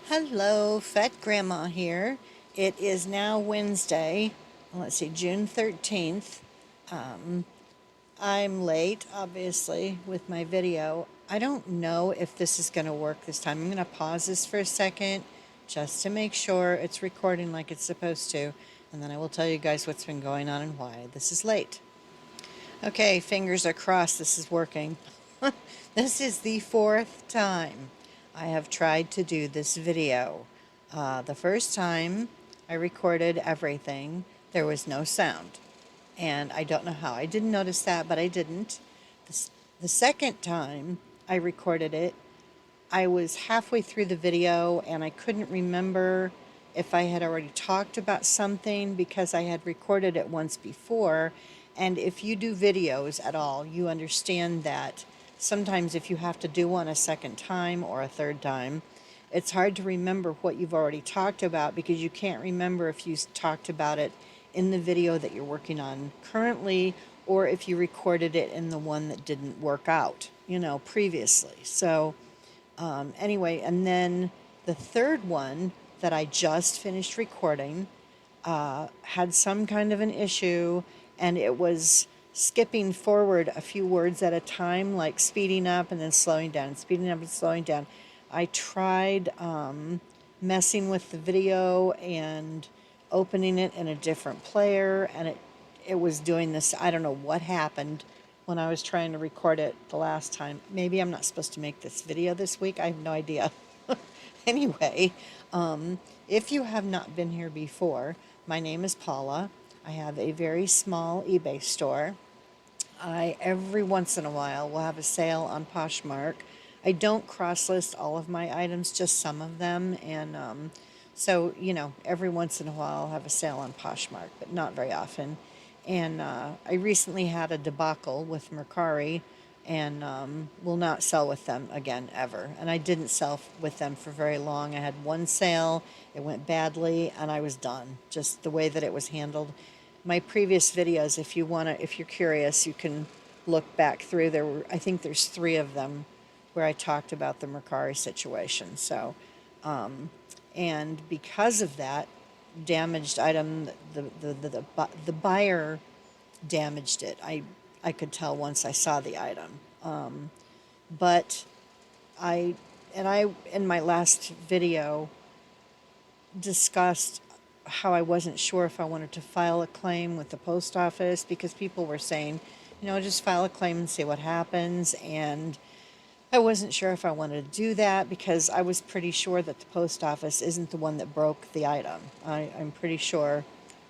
Hello, Fat Grandma here. It is now Wednesday, let's see, June 13th. I'm late, obviously, with my video. I don't know if this is going to work this time. I'm going to pause this for a second just to make sure it's recording like it's supposed to, and then I will tell you guys what's been going on and why this is late. Okay, fingers are crossed this is working. This is the fourth time I have tried to do this video. The first time I recorded everything, there was no sound. And I don't know how. I didn't notice that, but I didn't. The second time I recorded it, I was halfway through the video and I couldn't remember if I had already talked about something because I had recorded it once before. And if you do videos at all, you understand that sometimes if you have to do one a second time or a third time, it's hard to remember what you've already talked about because you can't remember if you talked about it in the video that you're working on currently or if you recorded it in the one that didn't work out, previously. So anyway, and then the third one that I just finished recording had some kind of an issue, and it was skipping forward a few words at a time, like speeding up and then slowing down, speeding up and slowing down. I tried messing with the video and opening it in a different player, and it was doing this. I don't know what happened when I was trying to record it the last time. Maybe I'm not supposed to make this video this week. I have no idea. Anyway, if you have not been here before, my name is Paula. I have a very small eBay store. I, every once in a while, will have a sale on Poshmark. I don't cross-list all of my items, just some of them. And so, every once in a while I'll have a sale on Poshmark, but not very often. And I recently had a debacle with Mercari and will not sell with them again ever. And I didn't sell with them for very long. I had one sale, it went badly, and I was done. Just the way that it was handled. My previous videos, if you're curious, you can look back through. I think there's 3 of them where I talked about the Mercari situation. So, and because of that damaged item, the buyer damaged it. I could tell once I saw the item. But I in my last video discussed how I wasn't sure if I wanted to file a claim with the post office because people were saying, just file a claim and see what happens. And I wasn't sure if I wanted to do that because I was pretty sure that the post office isn't the one that broke the item. I'm pretty sure,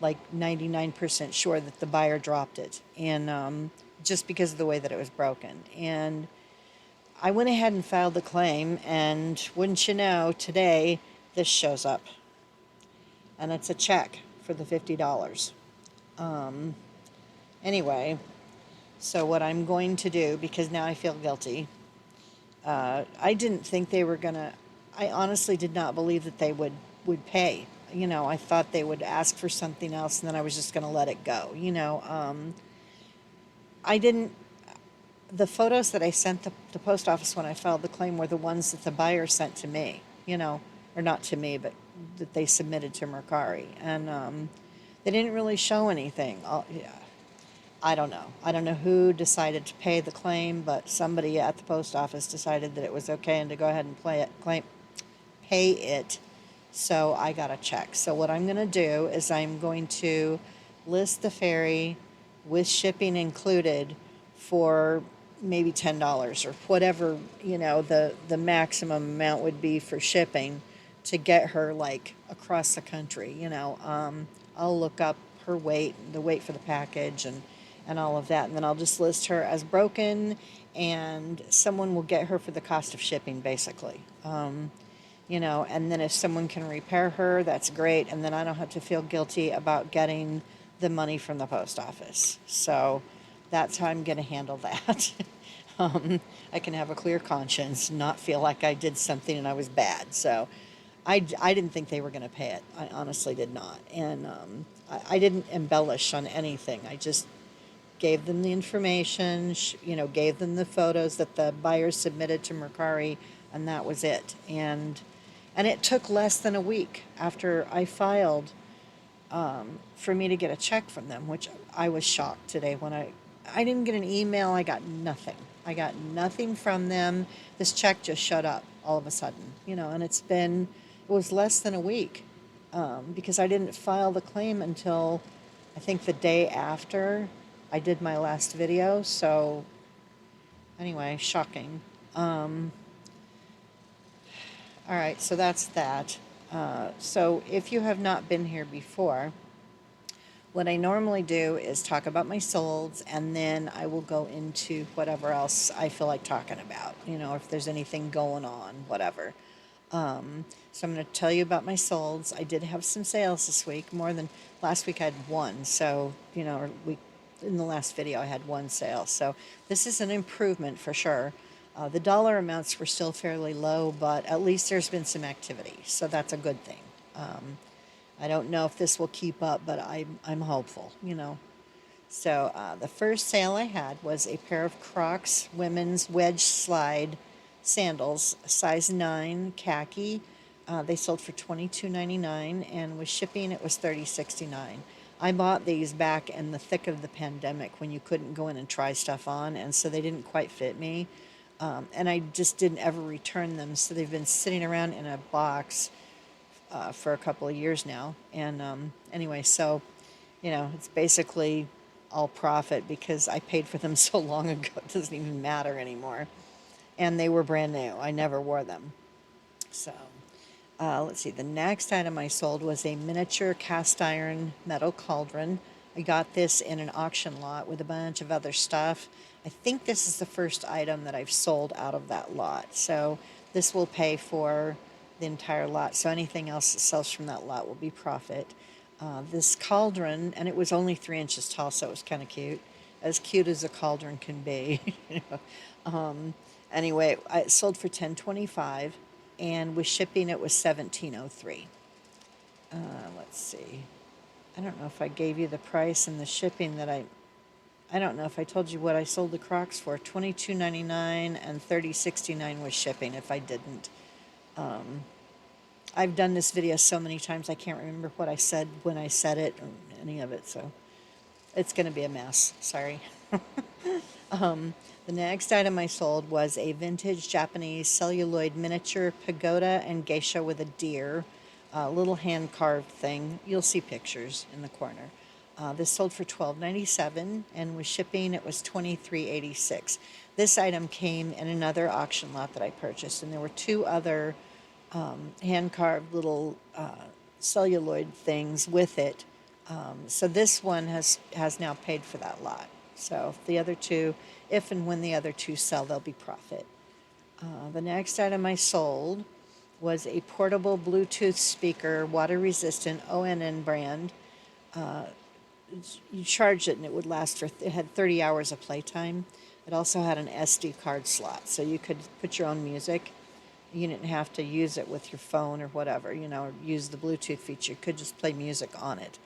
like 99% sure, that the buyer dropped it, and just because of the way that it was broken. And I went ahead and filed the claim, and wouldn't you know, today this shows up. And it's a check for the $50. Anyway, so what I'm going to do, because now I feel guilty, I didn't think they were gonna. I honestly did not believe that they would pay. I thought they would ask for something else, and then I was just gonna let it go. I didn't. The photos that I sent the post office when I filed the claim were the ones that the buyer sent to me. Or not to me, but that they submitted to Mercari, and they didn't really show anything. Yeah. I don't know. I don't know who decided to pay the claim, but somebody at the post office decided that it was okay and to go ahead and pay it. So I got a check. So what I'm going to do is I'm going to list the ferry with shipping included for maybe $10 or whatever, the maximum amount would be for shipping to get her like across the country. I'll look up her weight, the weight for the package, and all of that. And then I'll just list her as broken, and someone will get her for the cost of shipping, basically. And then if someone can repair her, that's great. And then I don't have to feel guilty about getting the money from the post office. So that's how I'm going to handle that. I can have a clear conscience, not feel like I did something and I was bad. So I didn't think they were going to pay it. I honestly did not. And I didn't embellish on anything. I just gave them the information, gave them the photos that the buyers submitted to Mercari, and that was it. And And it took less than a week after I filed for me to get a check from them, which I was shocked today when I didn't get an email. I got nothing. I got nothing from them. This check just shut up all of a sudden, and it was less than a week because I didn't file the claim until I think the day after I did my last video. So anyway, shocking. All right, so that's that. So if you have not been here before, what I normally do is talk about my solds, and then I will go into whatever else I feel like talking about, if there's anything going on, whatever. So I'm going to tell you about my solds. I did have some sales this week, more than last week. I had one. So, in the last video, I had one sale. So this is an improvement for sure. The dollar amounts were still fairly low, but at least there's been some activity. So that's a good thing. I don't know if this will keep up, but I'm hopeful. So the first sale I had was a pair of Crocs women's wedge slide sandals, size 9, khaki. They sold for $22.99, and with shipping it was $30.69. I bought these back in the thick of the pandemic when you couldn't go in and try stuff on, and so they didn't quite fit me. And I just didn't ever return them, so they've been sitting around in a box for a couple of years now. And anyway, so, it's basically all profit because I paid for them so long ago, it doesn't even matter anymore. And they were brand new. I never wore them. So, let's see. The next item I sold was a miniature cast iron metal cauldron. I got this in an auction lot with a bunch of other stuff. I think this is the first item that I've sold out of that lot. So this will pay for the entire lot. So anything else that sells from that lot will be profit. This cauldron, and it was only 3 inches tall, so it was kind of cute as a cauldron can be. Anyway, I sold for $10.25, and with shipping it was $17.03. Let's see. I don't know if I gave you the price and the shipping that I don't know if I told you what I sold the Crocs for. $22.99 and $30.69 was shipping. If I didn't, I've done this video so many times I can't remember what I said when I said it or any of it. So it's going to be a mess. Sorry. The next item I sold was a vintage Japanese celluloid miniature pagoda and geisha with a deer, a little hand-carved thing. You'll see pictures in the corner. This sold for $12.97, and with shipping it was $23.86. This item came in another auction lot that I purchased, and there were 2 other hand-carved little celluloid things with it. So this one has now paid for that lot. So the other 2, if and when the other 2 sell, they'll be profit. The next item I sold was a portable Bluetooth speaker, water-resistant, ONN brand. You charged it and it would last it had 30 hours of playtime. It also had an SD card slot, so you could put your own music. You didn't have to use it with your phone or whatever, or use the Bluetooth feature. You could just play music on it.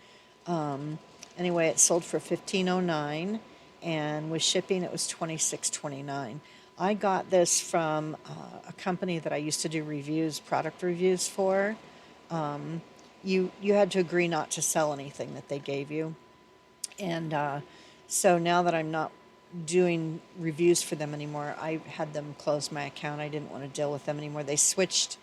Anyway, it sold for $15.09, and with shipping it was $26.29. I got this from a company that I used to do product reviews for. You had to agree not to sell anything that they gave you. And so now that I'm not doing reviews for them anymore, I had them close my account. I didn't want to deal with them anymore. They switched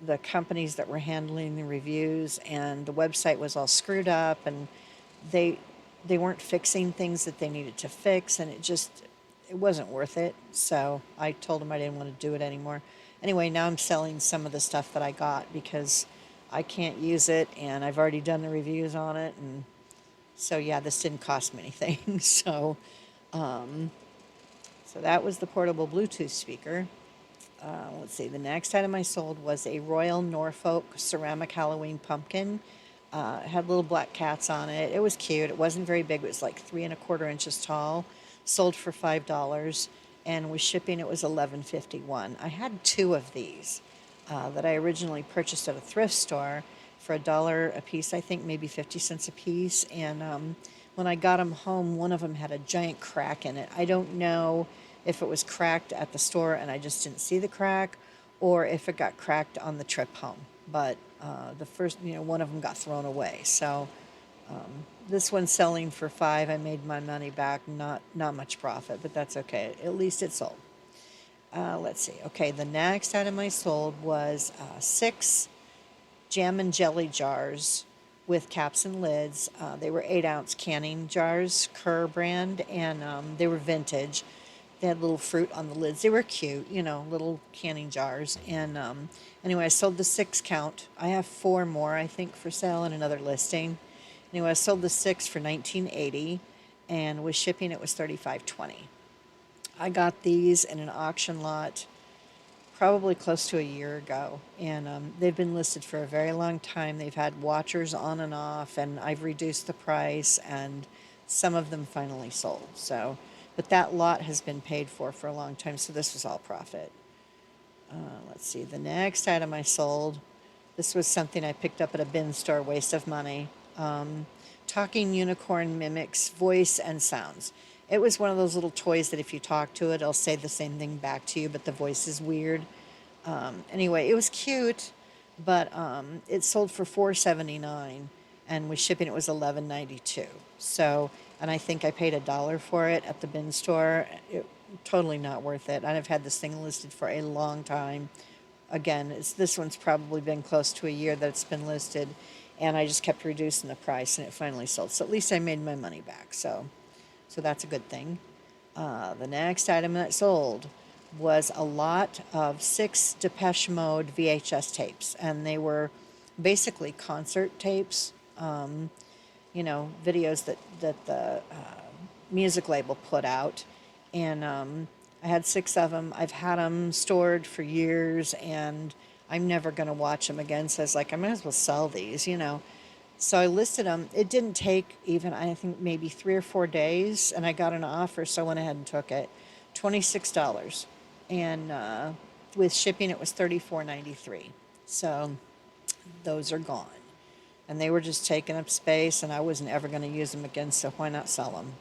the companies that were handling the reviews, and the website was all screwed up, and they weren't fixing things that they needed to fix, and it wasn't worth it. So I told them I didn't want to do it anymore. Anyway, now I'm selling some of the stuff that I got because I can't use it, and I've already done the reviews on it, and so yeah, this didn't cost me anything. So that was the portable Bluetooth speaker. Let's see, the next item I sold was a Royal Norfolk ceramic Halloween pumpkin. It had little black cats on it. It was cute. It wasn't very big. It was like 3¼ inches tall. Sold for $5, and with shipping it was $11.51. I had 2 of these that I originally purchased at a thrift store for $1 a piece, I think, maybe 50 cents a piece. And when I got them home, one of them had a giant crack in it. I don't know if it was cracked at the store and I just didn't see the crack, or if it got cracked on the trip home. But the first, one of them got thrown away. So this one's selling for 5. I made my money back. Not much profit, but that's okay. At least it sold. Let's see. Okay, the next item I sold was 6 jam and jelly jars with caps and lids. They were 8-ounce canning jars, Kerr brand, and they were vintage. They had little fruit on the lids. They were cute, little canning jars. And anyway, I sold the 6 count. I have 4 more, I think, for sale in another listing. Anyway, I sold the 6 for $19.80, and with shipping it was $35.20. I got these in an auction lot probably close to a year ago, and they've been listed for a very long time. They've had watchers on and off, and I've reduced the price, and some of them finally sold. So, but that lot has been paid for a long time, so this was all profit. Let's see, the next item I sold, this was something I picked up at a bin store, waste of money. Talking unicorn mimics voice and sounds. It was one of those little toys that if you talk to it, it'll say the same thing back to you, but the voice is weird. Anyway, it was cute, but it sold for $4.79, and with shipping it was $11.92. So, and I think I paid $1 for it at the bin store. Totally not worth it. I've had this thing listed for a long time. Again, this one's probably been close to a year that it's been listed, and I just kept reducing the price, and it finally sold. So at least I made my money back. So that's a good thing. The next item that sold was a lot of 6 Depeche Mode VHS tapes, and they were basically concert tapes, videos that the music label put out. And I had 6 of them. I've had them stored for years, and I'm never going to watch them again. So I was like, I might as well sell these, So I listed them. It didn't take even, I think, maybe 3 or 4 days, and I got an offer, so I went ahead and took it. $26. And with shipping, it was $34.93. So those are gone. And they were just taking up space, and I wasn't ever going to use them again, so why not sell them?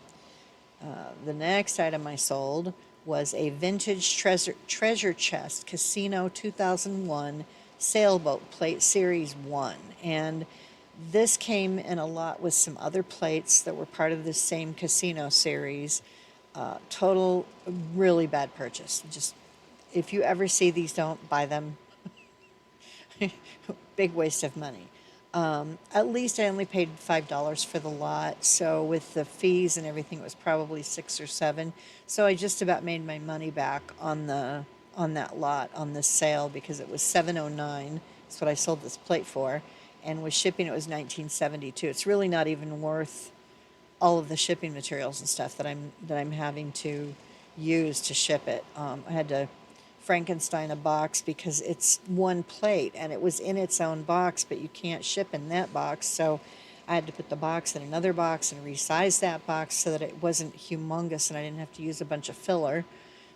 The next item I sold was a vintage treasure chest Casino 2001 sailboat plate series 1. And this came in a lot with some other plates that were part of this same casino series. Total really bad purchase. Just, if you ever see these, don't buy them. Big waste of money. At least I only paid $5 for the lot, so with the fees and everything, it was probably 6 or 7. So I just about made my money back on that lot on this sale, because it was $7.09. That's what I sold this plate for, and with shipping, it was $19.72. It's really not even worth all of the shipping materials and stuff that I'm having to use to ship it. I had to Frankenstein a box because it's one plate and it was in its own box, but you can't ship in that box. So I had to put the box in another box and resize that box so that it wasn't humongous and I didn't have to use a bunch of filler.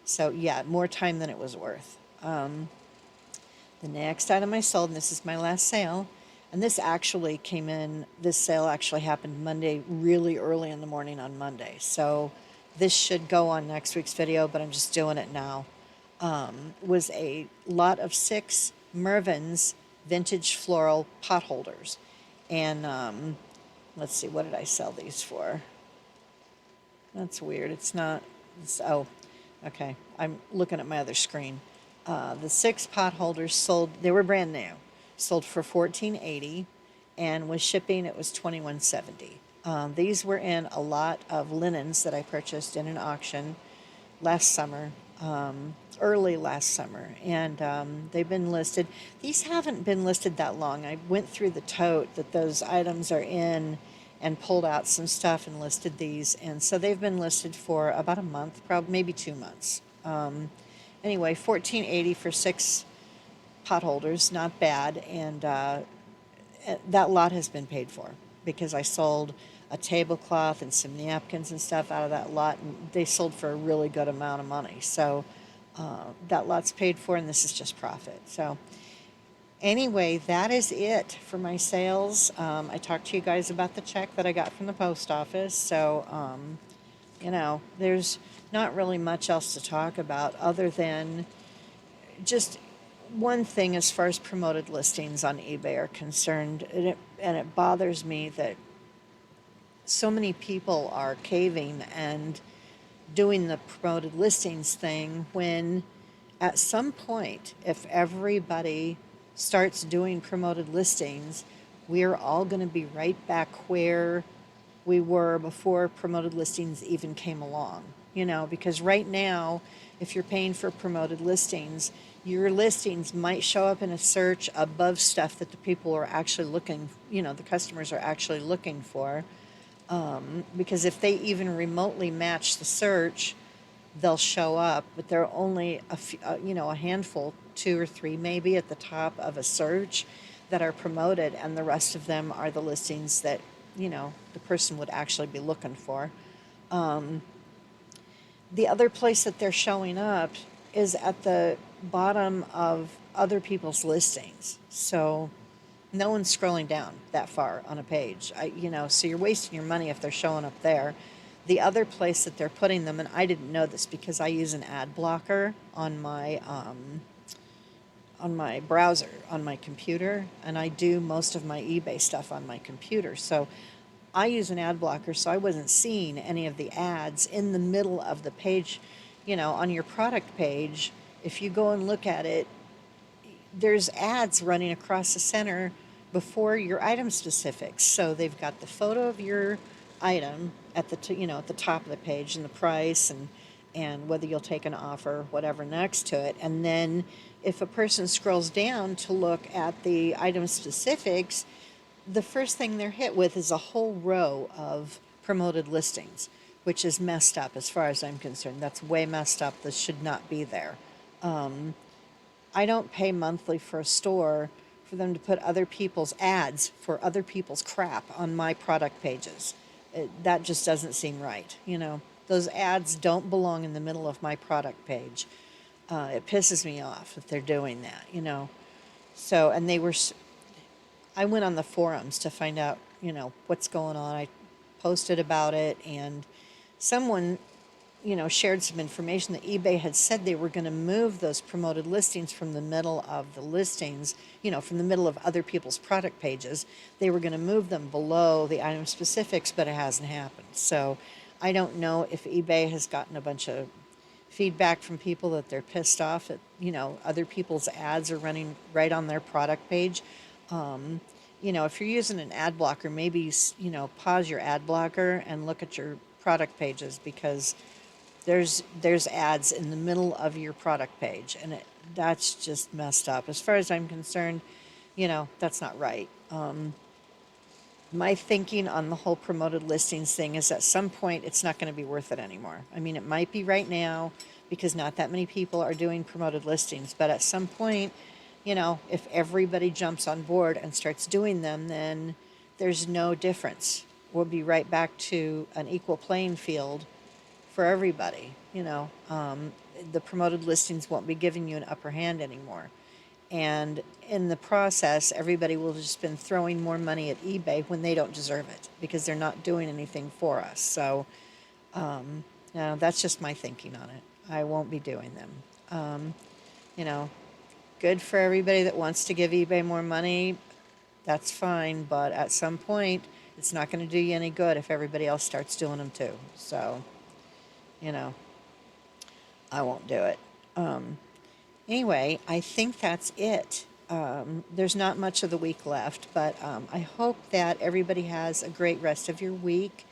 So yeah, more time than it was worth. The next item I sold, and this is my last sale, and this sale actually happened Monday, really early in the morning on Monday. So this should go on next week's video, but I'm just doing it now. Was a lot of 6 Mervyn's vintage floral pot holders. And let's see, what did I sell these for? That's weird. Oh, okay. I'm looking at my other screen. The 6 pot holders sold, they were brand new, sold for $14.80, and with shipping it was $21.70. These were in a lot of linens that I purchased in an auction last summer. Early last summer, and they've been listed. These haven't been listed that long. I went through the tote that those items are in and pulled out some stuff and listed these, and so they've been listed for about a month, probably maybe 2 months. Anyway, $14.80 for 6 pot holders, not bad, and that lot has been paid for because I sold a tablecloth and some napkins and stuff out of that lot, and they sold for a really good amount of money. So that lot's paid for, and this is just profit. So anyway, that is it for my sales. I talked to you guys about the check that I got from the post office. So, there's not really much else to talk about other than just one thing as far as promoted listings on eBay are concerned, and it bothers me that so many people are caving and doing the promoted listings thing when at some point, if everybody starts doing promoted listings, we're all going to be right back where we were before promoted listings even came along. Because right now, if you're paying for promoted listings, your listings might show up in a search above stuff that the people are actually looking, the customers are actually looking for. Because if they even remotely match the search, they'll show up, but there are only a handful, 2 or 3 maybe at the top of a search that are promoted, and the rest of them are the listings that the person would actually be looking for. The other place that they're showing up is at the bottom of other people's listings. So no one's scrolling down that far on a page. So you're wasting your money if they're showing up there. The other place that they're putting them, and I didn't know this because I use an ad blocker on my browser, on my computer, and I do most of my eBay stuff on my computer. So I use an ad blocker, so I wasn't seeing any of the ads in the middle of the page. On your product page, if you go and look at it, there's ads running across the center before your item specifics. So they've got the photo of your item at the top of the page, and the price, and whether you'll take an offer, whatever, next to it. And then if a person scrolls down to look at the item specifics, the first thing they're hit with is a whole row of promoted listings, which is messed up as far as I'm concerned. That's way messed up. This should not be there. I don't pay monthly for a store for them to put other people's ads for other people's crap on my product pages. That just doesn't seem right. Those ads don't belong in the middle of my product page. It pisses me off that they're doing that. So, and I went on the forums to find out, what's going on. I posted about it, and someone, shared some information that eBay had said they were going to move those promoted listings from the middle of the listings, from the middle of other people's product pages. They were going to move them below the item specifics, but it hasn't happened. So I don't know if eBay has gotten a bunch of feedback from people that they're pissed off at, other people's ads are running right on their product page. If you're using an ad blocker, maybe, pause your ad blocker and look at your product pages, because there's ads in the middle of your product page, and that's just messed up. As far as I'm concerned, that's not right. My thinking on the whole promoted listings thing is at some point it's not going to be worth it anymore. I mean, it might be right now because not that many people are doing promoted listings, but at some point, if everybody jumps on board and starts doing them, then there's no difference. We'll be right back to an equal playing field for everybody. The promoted listings won't be giving you an upper hand anymore. And in the process, everybody will have just been throwing more money at eBay when they don't deserve it because they're not doing anything for us. So, that's just my thinking on it. I won't be doing them. Good for everybody that wants to give eBay more money. That's fine. But at some point, it's not going to do you any good if everybody else starts doing them too. So, I won't do it. Anyway, I think that's it. There's not much of the week left, but I hope that everybody has a great rest of your week.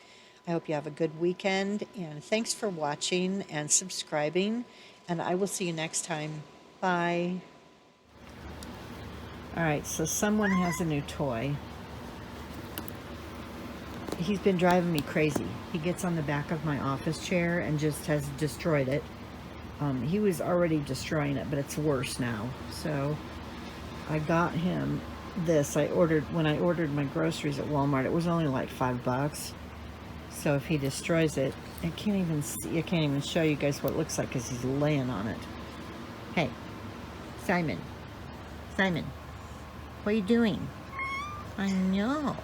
I hope you have a good weekend, and thanks for watching and subscribing, and I will see you next time. Bye. All right, so someone has a new toy. He's been driving me crazy. He gets on the back of my office chair and just has destroyed it. He was already destroying it, but it's worse now. So I got him this. When I ordered my groceries at Walmart, it was only like $5. So if he destroys it, I can't even show you guys what it looks like because he's laying on it. Hey, Simon, what are you doing? I know.